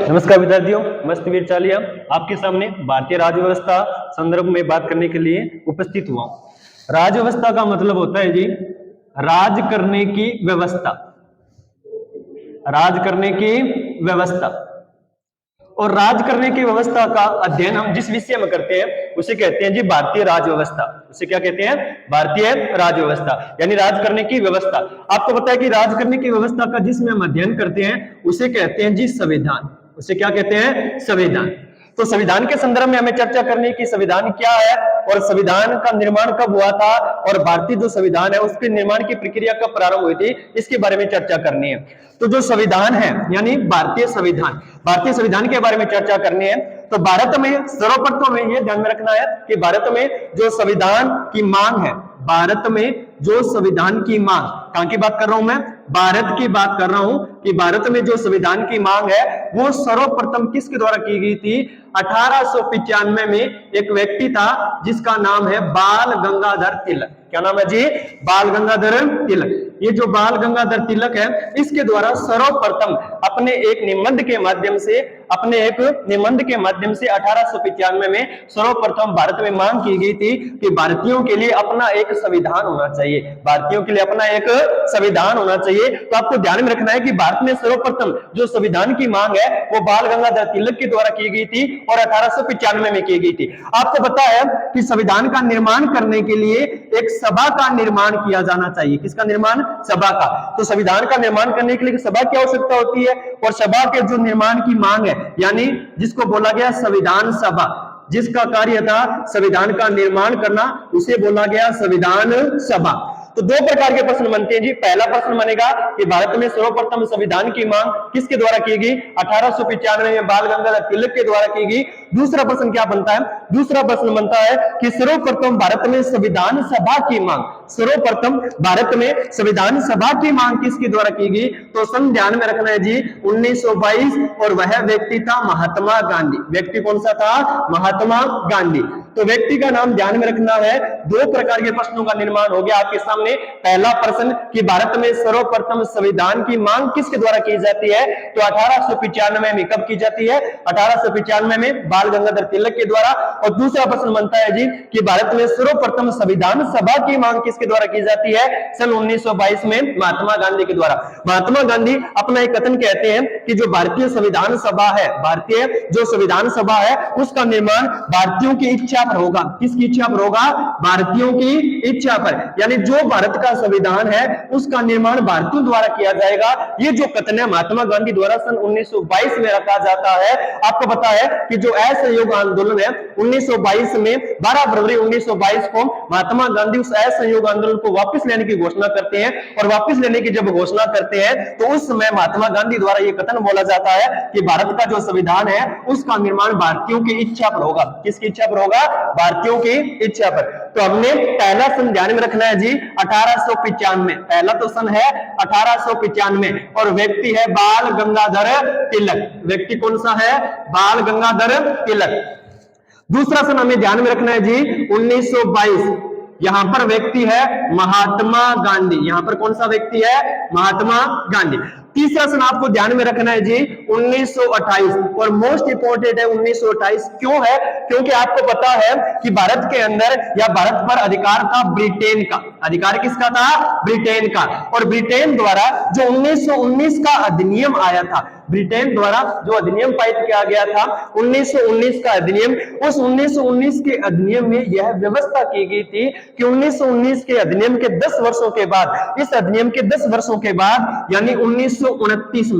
नमस्कार विद्यार्थियों, मस्तवीर चालिया आपके सामने भारतीय राज्य व्यवस्था संदर्भ में बात करने के लिए उपस्थित हुआ हूं। राज्य व्यवस्था का मतलब होता है जी राज करने की व्यवस्था, राज करने की व्यवस्था। और राज करने की व्यवस्था का अध्ययन हम जिस विषय में करते हैं उसे कहते हैं जी भारतीय राज्य व्यवस्था। उसे क्या कहते हैं? भारतीय राज्य व्यवस्था, यानी राज करने की व्यवस्था। आपको पता है कि राज करने की व्यवस्था का जिसमें हम अध्ययन करते हैं उसे कहते हैं जी संविधान। उसे क्या कहते हैं? संविधान। तो संविधान के संदर्भ में हमें चर्चा करनी है कि संविधान क्या है और संविधान का निर्माण कब हुआ था और भारतीय जो संविधान है उसके निर्माण की प्रक्रिया कब प्रारंभ हुई थी, इसके बारे में चर्चा करनी है। तो जो संविधान है यानी भारतीय संविधान के बारे में चर्चा करनी है। तो भारत में सर्वप्रथम में यह ध्यान में रखना है कि भारत में जो संविधान की मांग है, भारत में जो संविधान की मांग, कहां की बात कर रहा हूं मैं? भारत की बात कर रहा हूं कि भारत में जो संविधान की मांग है वो सर्वप्रथम किसके द्वारा की गई थी? 1895 में एक व्यक्ति था जिसका नाम है बाल गंगाधर तिलक। क्या नाम है जी? बाल गंगाधर तिलक। ये जो बाल गंगाधर तिलक है इसके द्वारा सर्वप्रथम अपने एक निबंध के माध्यम से 1895 में सर्वप्रथम भारत में मांग की गई थी कि भारतीयों के लिए अपना एक संविधान होना चाहिए, भारतीयों के लिए अपना एक संविधान होना चाहिए। तो आपको ध्यान में रखना है कि भारत में सर्वप्रथम जो संविधान की मांग है वो बाल गंगाधर तिलक के द्वारा की गई थी और 1895 में की गई थी। आपको पता है कि संविधान का निर्माण करने के लिए एक सभा का निर्माण किया जाना चाहिए। किसका निर्माण? सभा का। तो संविधान का निर्माण करने के लिए सभा की आवश्यकता होती है और सभा के जो निर्माण की मांग है यानी जिसको बोला गया संविधान सभा, जिसका कार्य था संविधान का निर्माण करना, उसे बोला गया संविधान सभा। तो दो प्रकार के प्रश्न बनते हैं जी। पहला प्रश्न बनेगा कि भारत में सर्वप्रथम संविधान की मांग किसके द्वारा की गई? 1895 में बाल गंगाधर तिलक के द्वारा की गई। दूसरा प्रश्न क्या बनता है? दूसरा प्रश्न बनता है कि सर्वप्रथम भारत में संविधान सभा की मांग, सर्वप्रथम भारत में संविधान सभा की मांग किसके द्वारा की गई? तो सन ध्यान में रखना है जी 1922 और वह व्यक्ति था महात्मा गांधी। व्यक्ति कौन सा था? महात्मा गांधी। तो व्यक्ति का नाम ध्यान में रखना है। दो प्रकार के प्रश्नों का निर्माण हो गया आपके सामने। पहला प्रश्न कि भारत में सर्वप्रथम संविधान की मांग किसके द्वारा की जाती है? तो 1895 में कब की जाती है? 1895 में बाल गंगाधर तिलक के द्वारा। और दूसरा प्रश्न बनता है जी कि भारत में सर्वप्रथम संविधान सभा की मांग किसके द्वारा की जाती है? सन 1922 में महात्मा गांधी के द्वारा। महात्मा गांधी अपना एक कथन कहते हैं कि जो भारतीय संविधान सभा है, भारतीय जो संविधान सभा है उसका निर्माण भारतीयों की इच्छा पर होगा। किसकी इच्छा पर होगा? भारतीयों की इच्छा पर। यानी जो भारत का संविधान है उसका निर्माण भारतीयों द्वारा किया जाएगा। ये जो कथन है महात्मा गांधी द्वारा सन 1922 में रखा जाता है। आपको पता है कि जो असहयोग आंदोलन है 1922 में 12 फरवरी 1922 को महात्मा गांधी उस असहयोग आंदोलन को वापस लेने की घोषणा करते हैं। और वापस लेने की जब घोषणा करते हैं तो उस समय महात्मा गांधी द्वारा यह कथन बोला जाता है कि भारत का जो संविधान है उसका निर्माण भारतीयों की इच्छा पर होगा। किसकी इच्छा पर होगा? भारतीयों की इच्छा पर। तो हमने पहला सन ध्यान में रखना है जी 1895। पहला तो सन है 1895 और व्यक्ति है बाल गंगाधर तिलक। व्यक्ति कौन सा है? बाल गंगाधर तिलक। दूसरा सन हमें ध्यान में रखना है जी 1922। यहां पर व्यक्ति है महात्मा गांधी। यहां पर कौन सा व्यक्ति है? महात्मा गांधी। तीसरा सन आपको ध्यान में रखना है जी 1928 और मोस्ट इंपोर्टेंट है 1928। क्यों है? क्योंकि आपको पता है कि भारत के अंदर या भारत पर अधिकार था ब्रिटेन का। अधिकार किसका था? ब्रिटेन का। और ब्रिटेन द्वारा जो 1919 का अधिनियम आया था, ब्रिटेन द्वारा जो अधिनियम पारित किया गया था 1919 का अधिनियम, उस 1919 के अधिनियम में यह व्यवस्था की गई थी कि 1919 के अधिनियम के 10 वर्षों के बाद, इस अधिनियम के 10 वर्षों के बाद यानी 1929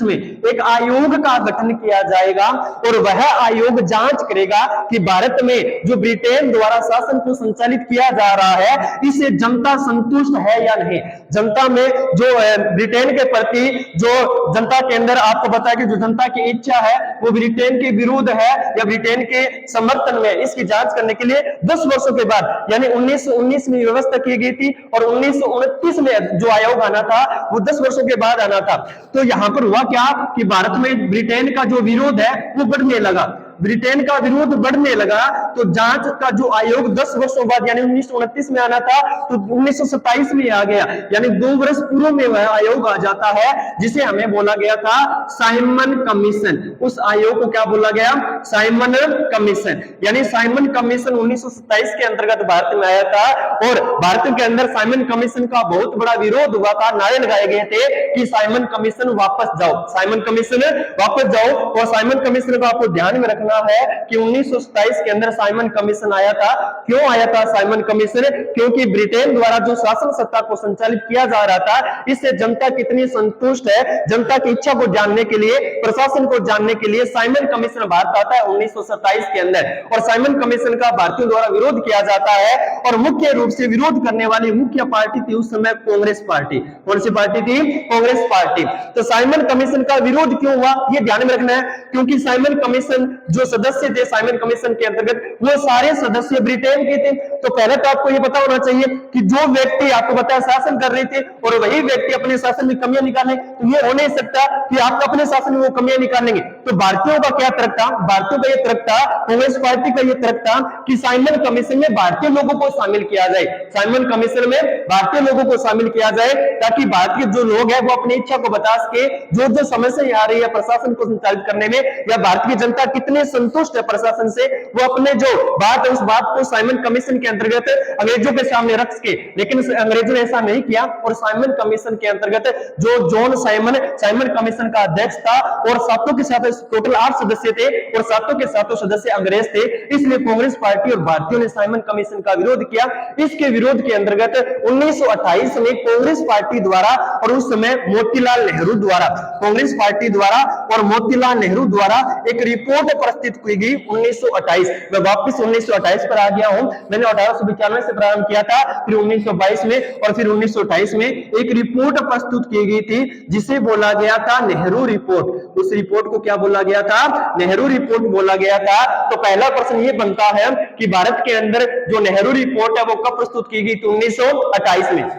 में एक आयोग का गठन किया जाएगा और वह आयोग जांच करेगा कि भारत में जो ब्रिटेन द्वारा शासन को संचालित किया जा रहा है इससे जनता संतुष्ट है या नहीं। जनता में जो ब्रिटेन के प्रति जो जनता के अंदर आपको पता है कि जो जनता की इच्छा है वो ब्रिटेन के विरुद्ध है या ब्रिटेन के समर्थन में, इसकी जांच करने के लिए 10 वर्षों के बाद यानी 1919 में व्यवस्था की गई थी और 1929 में जो आयोग आना था वो 10 वर्षों के बाद आना था। तो यहां पर हुआ क्या कि भारत में ब्रिटेन का जो विरोध है वो बढ़ने लगा। ब्रिटेन का विरोध बढ़ने लगा तो जांच का जो आयोग 10 वर्षों बाद यानी 1929 में आना था तो 1927 में आ गया, यानी 2 वर्ष पूर्व में वह आयोग आ जाता है जिसे हमें बोला गया था साइमन कमीशन। उस आयोग को क्या बोला गया? Simon commission. यानी साइमन कमीशन 1927 के अंतर्गत भारत में आया था और भारत के अंदर साइमन कमीशन का बहुत बड़ा विरोध हुआ था, नारे लगाए गए थे कि साइमन कमीशन वापस जाओ, साइमन कमीशन वापस जाओ। और साइमन कमीशन को आपको ध्यान में रखना है कि 1927 के अंदर साइमन कमीशन आया था। क्यों आया था साइमन कमीशन? क्योंकि ब्रिटेन द्वारा जो शासन सत्ता को संचालित किया जा रहा था इससे जनता कितनी संतुष्ट है, जनता की इच्छा को जानने के लिए, प्रशासन को जानने के लिए साइमन कमीशन भारत आता है 1927 के अंदर। और साइमन कमीशन का भारतीयों द्वारा विरोध किया जाता है और मुख्य रूप से विरोध करने वाली मुख्य पार्टी थी उस समय कांग्रेस पार्टी। कौन सी पार्टी थी? कांग्रेस पार्टी। तो साइमन कमीशन का विरोध क्यों हुआ ये ध्यान में रखना है, क्योंकि साइमन कमीशन जो सदस्य थे साइमन कमीशन के अंतर्गत वो सारे सदस्य ब्रिटेन के थे। तो पहले तो आपको ये पता होना चाहिए कि जो व्यक्ति आपको पता है शासन कर रहे थे और वही व्यक्ति अपने शासन में कमियां निकाले, तो ये हो नहीं सकता कि आप अपने शासन में वो कमियां निकालेंगे। तो भारतीयों का क्या तर्क था? भारतीयों का ये तर्क था, कांग्रेस पार्टी का ये तर्क था कि साइमन कमीशन में भारतीय लोगों को शामिल किया जाए, साइमन कमीशन में भारतीय लोगों को शामिल किया जाए ताकि भारत के जो लोग हैं वो अपनी इच्छा को बता सके, जो समस्या आ रही है प्रशासन को संचालित करने में या भारत की जनता कितने संतुष्ट है प्रशासन से, वो अपने जो बात है उस बात को साइमन कमीशन के अंतर्गत अंग्रेजों के सामने रख सके। लेकिन अंग्रेजों ने ऐसा नहीं किया और साइमन कमीशन के अंतर्गत जो जॉन साइमन कमीशन का अध्यक्ष था और सातों के साथ टोटल 8 सदस्य थे और सातों के सातों सदस्य अंग्रेज थे, इसलिए कांग्रेस पार्टी और भारतीयों ने साइमन कमीशन का विरोध किया। इसके विरोध के अंतर्गत 1928 में कांग्रेस पार्टी द्वारा और उस समय मोतीलाल नेहरू द्वारा, कांग्रेस पार्टी द्वारा और मोतीलाल नेहरू द्वारा एक रिपोर्ट प्रस्तुत की गई 1928। मैं वापस 1928 पर आ गया हूं, मैंने 1895 से प्रारंभ किया था, फिर 1922 में और फिर 1928 में एक रिपोर्ट प्रस्तुत की गई थी जिसे बोला गया था नेहरू रिपोर्ट। उस रिपोर्ट को क्या बोला गया था? नेहरू रिपोर्ट बोला गया था। तो पहला प्रश्न ये बनता है कि भारत के अंदर जो नेहरू रिपोर्ट है वो कब प्रस्तुत की गई थी? 1928 में।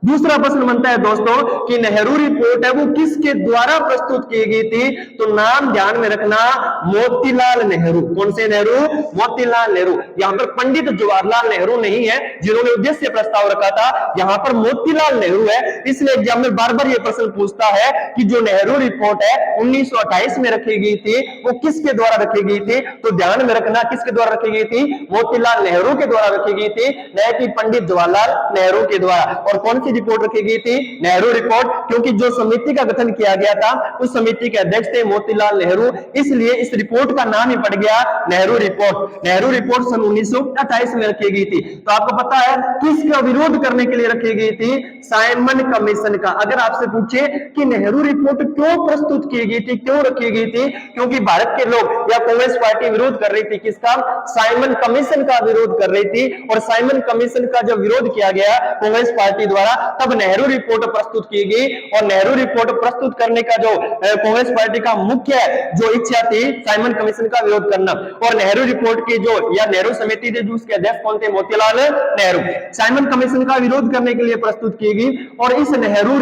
दूसरा प्रश्न बनता है दोस्तों कि नेहरू रिपोर्ट है वो किसके द्वारा प्रस्तुत की गई थी? तो नाम ध्यान में रखना, मोतीलाल नेहरू। कौन से नेहरू? मोतीलाल नेहरू। यहां पर पंडित जवाहरलाल नेहरू नहीं है जिन्होंने उद्देश्य प्रस्ताव रखा था, यहां पर मोतीलाल नेहरू है। इसलिए एग्जाम में बार बार यह प्रश्न पूछता है कि जो नेहरू रिपोर्ट है 1928 में रखी गई थी वो किसके द्वारा रखी गई थी? तो ध्यान में रखना किसके द्वारा रखी गई थी? मोतीलाल नेहरू के द्वारा रखी गई थी, न कि पंडित जवाहरलाल नेहरू के द्वारा। और कौन रिपोर्ट रखी गई थी? नेहरू रिपोर्ट। क्योंकि जो समिति का गठन किया गया था उस समिति के अध्यक्ष थे मोतीलाल नेहरू, इसलिए इस रिपोर्ट का नाम ही पड़ गया नेहरू रिपोर्ट। नेहरू रिपोर्ट सन 1928 में रखी गई थी। तो आपको पता है किसका विरोध करने के लिए रखी गई थी? साइमन कमीशन का। अगर आपसे पूछे कि नेहरू रिपोर्ट क्यों प्रस्तुत की गई थी, क्यों रखी गई थी? क्योंकि भारत के लोग या कांग्रेस पार्टी विरोध कर रही थी किसका? साइमन कमीशन का विरोध कर रही थी। और साइमन कमीशन का जब विरोध किया गया कांग्रेस पार्टी द्वारा तब नेहरू रिपोर्ट प्रस्तुत की गई। और नेहरू रिपोर्ट प्रस्तुत करने का जो कांग्रेस पार्टी का मुख्य जो इच्छा थी साइमन कमीशन का विरोध करना। और नेहरू रिपोर्ट की जो या नेहरू समिति थी जो उसके अध्यक्ष कौन थे? मोतीलाल नेहरू। साइमन कमीशन का विरोध करने के लिए प्रस्तुत की गई। और इस नेहरू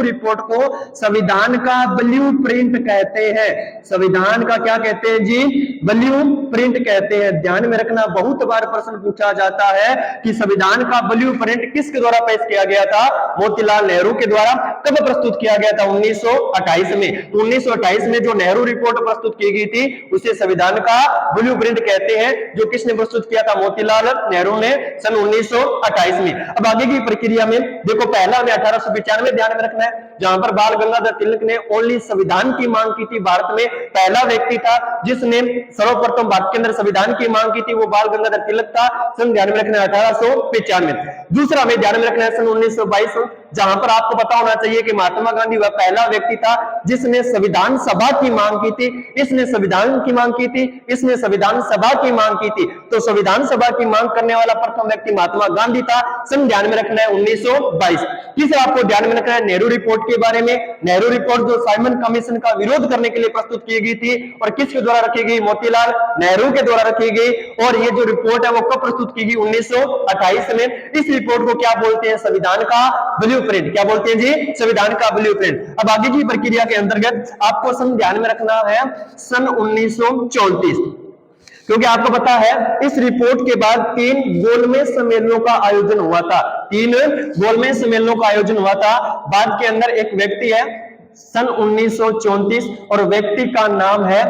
रिपोर्ट को संविधान का ब्लू प्रिंट कहते हैं। संविधान का क्या कहते हैं जी? ब्लू प्रिंट कहते हैं। ध्यान में रखना, बहुत बार प्रश्न पूछा जाता है कि संविधान का ब्लू प्रिंट किसके द्वारा पेश किया गया था? मोतीलाल नेहरू के द्वारा। कब प्रस्तुत किया गया था? 1928 में। तो 1928 में जो नेहरू रिपोर्ट प्रस्तुत की गई थी उसे संविधान का ब्लूप्रिंट कहते हैं। जो किसने प्रस्तुत किया था? मोतीलाल नेहरू ने सन 1928 में। अब आगे की प्रक्रिया में देखो, पहला हमें 1895 ध्यान में रखना है जहां पर बाल गंगाधर तिलक ने ओनली संविधान की मांग की थी। भारत में पहला व्यक्ति था जिसने सर्वप्रथम भारत के अंदर संविधान की मांग की थी, वो बाल गंगाधर तिलक था। सन ध्यान में रखना है 1895। दूसरा हमें ध्यान में रखना है सन 1922, जहां पर आपको पता होना चाहिए कि महात्मा गांधी वह पहला व्यक्ति था जिसने संविधान सभा की मांग की थी। इसने संविधान की मांग की थी, इसने संविधान सभा की मांग की थी। तो संविधान सभा की मांग करने वाला प्रथम व्यक्ति महात्मा गांधी था। सन ध्यान में रखना है 1922। तीसरा आपको ध्यान में रखना है नेहरू रिपोर्ट के बारे में। नेहरू रिपोर्ट जो साइमन कमीशन का विरोध करने के लिए प्रस्तुत की गई थी और किसके द्वारा रखी गई? मोतीलाल नेहरू के द्वारा रखी गई। और ये जो रिपोर्ट है वो कब प्रस्तुत की गई? 1928 में। इस रिपोर्ट को क्या बोलते हैं? संविधान का ब्लू ब्लूप्रिंट। क्या बोलते हैं जी? संविधान का ब्लूप्रिंट। अब आगे की प्रक्रिया के अंतर्गत आपको सन ध्यान में रखना है सन 1934, क्योंकि आपको पता है इस रिपोर्ट के बाद 3 गोलमेज सम्मेलनों का आयोजन हुआ था। 3 गोलमेज सम्मेलनों का आयोजन हुआ था। बाद के अंदर एक व्यक्ति है सन 1934 और व्यक्ति का नाम है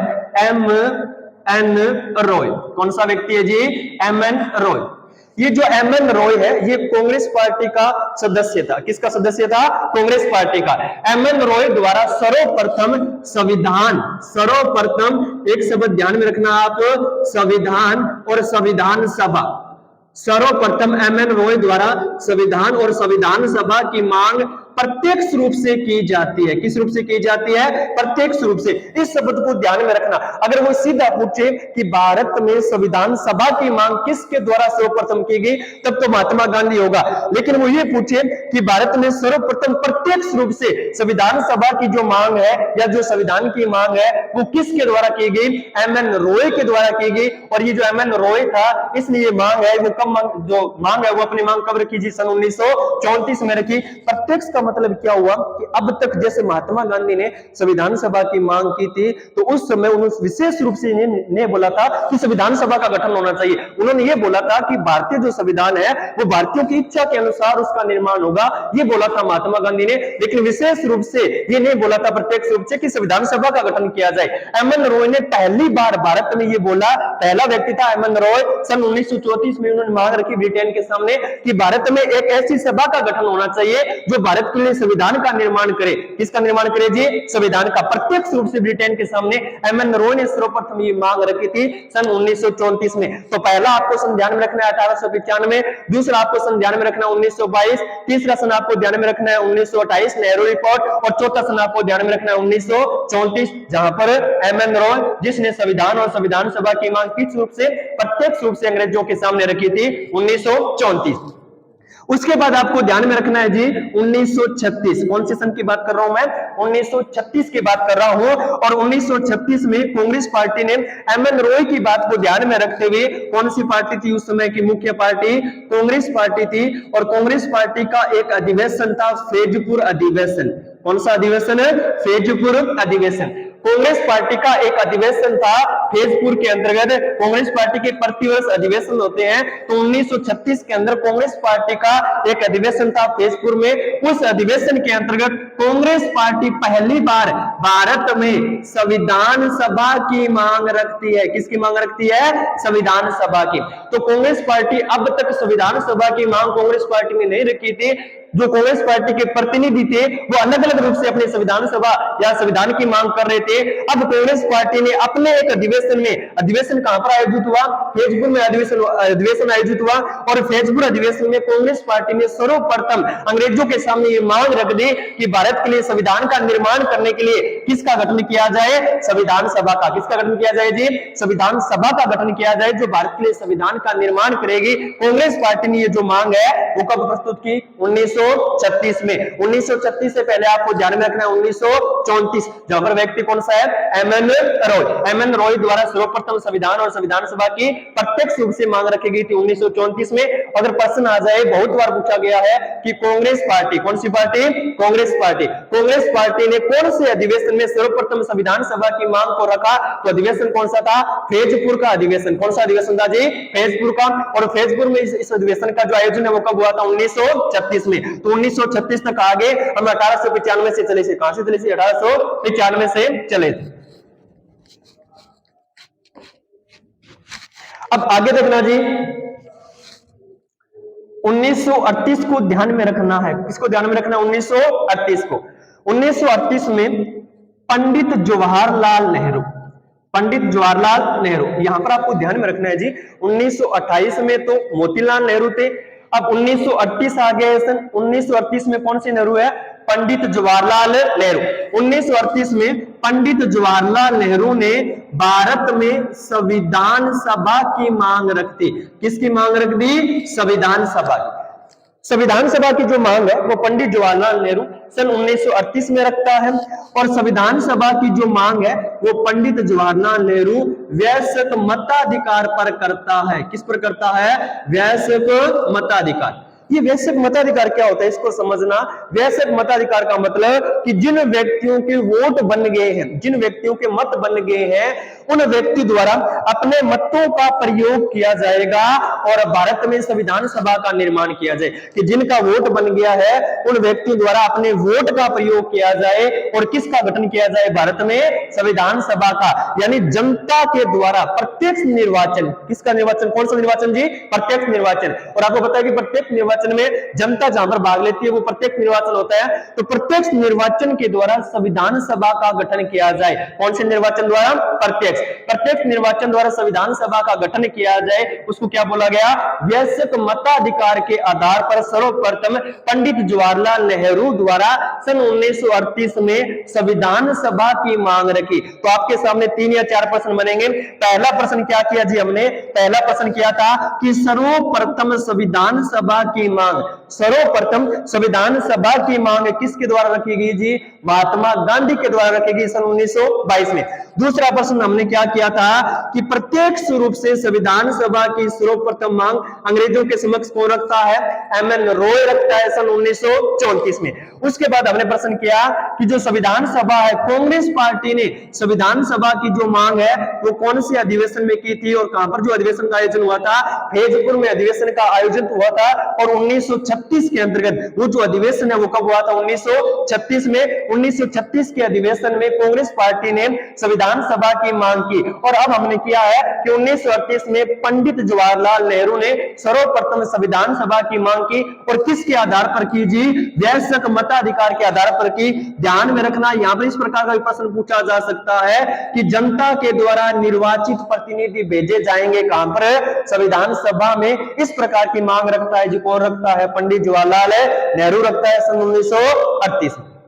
M.N. रॉय। कौन सा व्यक्ति है जी? M.N. रॉय। ये जो M.N. रॉय है ये कांग्रेस पार्टी का सदस्य था। किसका सदस्य था? कांग्रेस पार्टी का। M.N. रॉय द्वारा सर्वप्रथम एक शब्द ध्यान में रखना आप, संविधान और संविधान सभा। सर्वप्रथम M.N. रॉय द्वारा संविधान और संविधान सभा की मांग प्रत्यक्ष रूप से की जाती है। किस रूप से की जाती है? प्रत्यक्ष रूप से। इस शब्द को ध्यान में रखना। अगर वो सीधा पूछे कि भारत में संविधान सभा की मांग किसके द्वारा सर्वप्रथम की गई, तब तो महात्मा गांधी होगा। लेकिन वो ये पूछे कि भारत में सर्वप्रथम प्रत्यक्ष रूप से संविधान सभा की जो मांग है या जो संविधान की मांग है वो किसके द्वारा की गई? M.N. रॉय के द्वारा की गई। और ये जो M.N. रॉय था इसलिए ये मांग है वो जो मांग है वो अपनी मांग कब रखी जी? सन 1934 में रखी। प्रत्यक्ष का मतलब क्या हुआ कि अब तक जैसे महात्मा गांधी ने संविधान सभा की मांग की थी तो उस समय उन्होंने विशेष रूप से ने बोला था कि संविधान सभा का गठन होना चाहिए। उन्होंने ये बोला था कि भारतीय जो संविधान है वो भारतीयों की इच्छा के अनुसार उसका निर्माण होगा, ये बोला था महात्मा गांधी ने। लेकिन विशेष रूप से ये नहीं बोला था प्रत्यक्ष रूप से कि संविधान सभा का गठन किया जाए। M.N. रॉय ने पहली बार भारत में ये बोला, पहला व्यक्ति था M.N. रॉय। सन 1934 में उन्होंने मांग रखी ब्रिटेन के सामने कि भारत में एक ऐसी सभा का गठन होना चाहिए जो भारत के लिए संविधान का निर्माण करे। किसका निर्माण करे जी? संविधान का। प्रत्यक्ष रूप से ब्रिटेन के सामने M.N. रॉय ने सर्वप्रथम ये मांग रखी थी सन 1934 में। तो पहला आपको सन ध्यान में रखना है 1895, दूसरा आपको सन ध्यान में रखना है 1922, तीसरा सन आपको ध्यान में रखना है 1928 नेहरू रिपोर्ट, और चौथा सन आपको ध्यान में रखना है 1934 जहां पर M.N. रॉय जिसने संविधान और संविधान सभा की मांग किस रूप से? प्रत्यक्ष रूप से अंग्रेजों के सामने रखी थी 1934। उसके बाद आपको ध्यान में रखना है जी 1936। कौन से सन की बात कर रहा हूं मैं? 1936 की बात कर रहा हूं। और 1936 में कांग्रेस पार्टी ने M.N. रॉय की बात को ध्यान में रखते हुए, कौन सी पार्टी थी उस समय की मुख्य पार्टी? कांग्रेस पार्टी थी। और कांग्रेस पार्टी का एक अधिवेशन था फैजपुर अधिवेशन। कौन सा अधिवेशन है? फैजपुर अधिवेशन। कांग्रेस पार्टी का एक अधिवेशन था फैजपुर के अंतर्गत। कांग्रेस पार्टी के प्रतिवर्ष अधिवेशन होते हैं, तो 1936 के अंदर कांग्रेस पार्टी का एक अधिवेशन था फैजपुर में। उस अधिवेशन के अंतर्गत कांग्रेस पार्टी पहली बार भारत में संविधान सभा की मांग रखती है। किसकी मांग रखती है? संविधान सभा की। तो कांग्रेस पार्टी अब तक संविधान सभा की मांग कांग्रेस पार्टी ने नहीं रखी थी। जो कांग्रेस पार्टी के प्रतिनिधि थे वो अलग अलग रूप से अपने संविधान सभा या संविधान की मांग कर रहे थे। अब कांग्रेस पार्टी ने अपने एक अधिवेशन में, अधिवेशन कहां पर आयोजित हुआ? फैजपुर में अधिवेशन आयोजित हुआ। और फैजपुर अधिवेशन में कांग्रेस पार्टी ने सर्वप्रथम अंग्रेजों के सामने ये मांग रख दी कि भारत के लिए संविधान का निर्माण करने के लिए किसका गठन किया जाए? संविधान सभा का। किसका गठन किया जाए जी? संविधान सभा का गठन किया जाए जो भारत के लिए संविधान का निर्माण करेगी। कांग्रेस पार्टी ने ये जो मांग है वो कब प्रस्तुत की? 1936 में। 1936 से पहले आपको ध्यान में रखना है 1934, जहां पर व्यक्ति कौन सा है? M.N. रॉय। M.N. रॉय द्वारा सर्वप्रथम संविधान और संविधान सभा की प्रत्यक्ष रूप से मांग रखी गई थी 1934 में। अगर प्रश्न आ जाए, बहुत बार पूछा गया है कि कांग्रेस पार्टी, कौन सी party? Congress party. Congress party ने कौन से अधिवेशन में सर्वप्रथम संविधान सभा की मांग को रखा? तो अधिवेशन कौन सा था? फैजपुर का अधिवेशन। कौन सा अधिवेशन था जी? फैजपुर का। और फैजपुर में इस अधिवेशन का जो आयोजन है वो कब हुआ था? 1936 में। तो 1936 तक आगे हम 1895 से चले थे। कहां से चले थे? 1895 से चले थे। अब आगे देखना जी 1938 को ध्यान में रखना है। किसको ध्यान में रखना है? 1938 को। 1938 में पंडित जवाहरलाल नेहरू, पंडित जवाहरलाल नेहरू, यहां पर आपको ध्यान में रखना है जी 1928 में तो मोतीलाल नेहरू थे। अब 1938 आ गया है सन। 1938 में कौन से नेहरू है? पंडित जवाहरलाल नेहरू। 1938 में पंडित जवाहरलाल नेहरू ने भारत में संविधान सभा की मांग रख दी। किसकी मांग रख दी? संविधान सभा की। संविधान सभा की जो मांग है वो पंडित जवाहरलाल नेहरू सन 1938 में रखता है। और संविधान सभा की जो मांग है वो पंडित जवाहरलाल नेहरू वयस्क मताधिकार पर करता है। किस पर करता है? वयस्क मताधिकार। ये वैश्विक मताधिकार क्या होता है, इसको समझना। वैश्विक मताधिकार का मतलब कि जिन व्यक्तियों के वोट बन गए हैं, जिन व्यक्तियों के मत बन गए हैं, उन व्यक्ति द्वारा अपने मतों का प्रयोग किया जाएगा और भारत में संविधान सभा का निर्माण किया जाए। कि जिनका वोट बन गया है उन व्यक्तियों द्वारा अपने वोट का प्रयोग किया जाए और किसका गठन किया जाए भारत में, संविधान सभा का। यानी जनता के द्वारा प्रत्यक्ष निर्वाचन, किसका निर्वाचन, कौन सा निर्वाचन जी, प्रत्यक्ष निर्वाचन। और आपको पता है कि प्रत्यक्ष निर्वाचन में जनता जहां पर भाग लेती है वो प्रत्यक्ष निर्वाचन होता है। तो प्रत्यक्ष निर्वाचन के द्वारा संविधान सभा का गठन किया जाए। कौन से निर्वाचन द्वारा, प्रत्यक्ष निर्वाचन द्वारा संविधान सभा का गठन किया जाए, उसको क्या बोला गया, वैश्विक मताधिकार के आधार पर सर्वप्रथम पंडित जवाहरलाल नेहरू द्वारा सन 1938 में संविधान सभा की मांग रखी। तो आपके सामने 3 या 4 प्रश्न बनेंगे। पहला प्रश्न क्या किया जी हमने, पहला प्रश्न किया था कि सर्वप्रथम संविधान सभा की मांग, सर्वप्रथम संविधान सभा की मांग किसके द्वारा रखी गई जी, महात्मा गांधी के द्वारा रखी गई सन 1922 में। दूसरा प्रश्न हमने क्या किया था कि प्रत्यक्ष रूप से संविधान सभा की सर्वप्रथम मांग अंग्रेजों के समक्ष कौन रखता है, एमएन रॉय रखता है सन 1934 में। उसके बाद हमने प्रश्न किया कि जो संविधान सभा है, कांग्रेस पार्टी ने संविधान सभा की जो मांग है वो कौन से अधिवेशन में की थी और कहां पर जो अधिवेशन का आयोजन हुआ था, फैजपुर में अधिवेशन का आयोजन हुआ था। और 1936 के अंतर्गत वो जो अधिवेशन है वो कब हुआ था, 1936 में। 1936 के अधिवेशन में कांग्रेस पार्टी ने संविधान सभा की मांग की। और अब हमने किया है कि 1938 में पंडित जवाहरलाल नेहरू ने सर्वप्रथम संविधान सभा की मांग की और किसके आधार पर की जी, वैश्विक मताधिकार के आधार पर की। ध्यान में रखना, यहां पर इस प्रकार का प्रश्न पूछा जा सकता है कि जनता के द्वारा निर्वाचित प्रतिनिधि भेजे जाएंगे कहां पर, संविधान सभा में। इस प्रकार की मांग रखता है जी, कौन रखता है, पंडित जवाहरलाल नेहरू रखता है सन 1938 में।